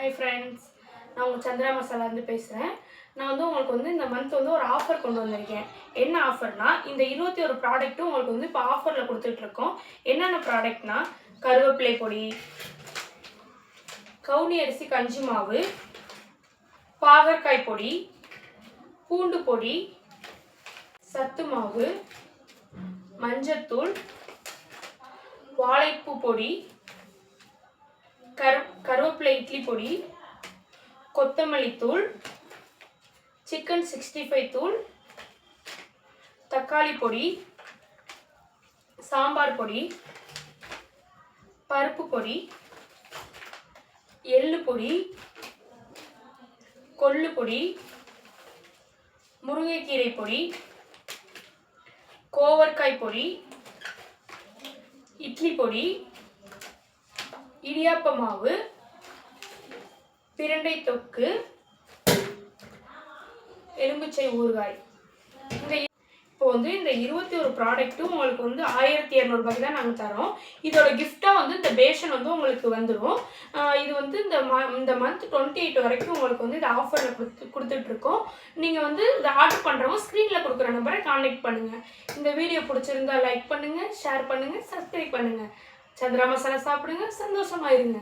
Hi friends, நான் உங்கள் சந்திரா மசாலாலேருந்து பேசுகிறேன். நான் உங்களுக்கு இந்த மந்த் ஒரு ஆஃபர் கொண்டு வந்திருக்கேன். என்ன ஆஃபர்னா, இந்த 21 ப்ராடக்ட்டும் உங்களுக்கு இப்போ ஆஃபரில் கொடுத்துட்ருக்கோம். என்னென்ன ப்ராடக்ட்னா, கருவேப்பிலை பொடி, கவுனி அரிசி கஞ்சி மாவு, பாகற்காய் பொடி, பூண்டு பொடி, சத்து மாவு, மஞ்சத்தூள், வாழைப்பூ பொடி, கருவேப்பிலை இட்லி பொடி, கொத்தமல்லி தூள், சிக்கன் 65 தூள், தக்காளி பொடி, சாம்பார் பொடி, பருப்பு பொடி, எள்ளு பொடி, கொள்ளு பொடி, முருங்கைக்கீரை பொடி, கோவற்காய் பொடி, இட்லி பொடி, இடியாப்ப மாவு, பிரண்டை தொக்கு, எலுமிச்சை ஊறுகாய். இப்போ இந்த 21 ப்ராடக்ட்டும் உங்களுக்கு 1200 ரூபாய்க்கு தான் நாங்கள் தரோம். இதோட கிஃப்டாக இந்த பேஷன் உங்களுக்கு வந்துடும். இது இந்த மந்த் 28 வரைக்கும் உங்களுக்கு இது ஆஃபரில் கொடுத்துட்ருக்கோம். நீங்கள் இதை ஆர்டர் பண்ணுறவங்க ஸ்க்ரீனில் கொடுக்குற நம்பரை கான்டாக்ட் பண்ணுங்கள். இந்த வீடியோ பிடிச்சிருந்தா லைக் பண்ணுங்கள், ஷேர் பண்ணுங்கள், சப்ஸ்கிரைப் பண்ணுங்கள். சந்திரா மசாலா சாப்பிடுங்க, சந்தோஷமாக இருங்க.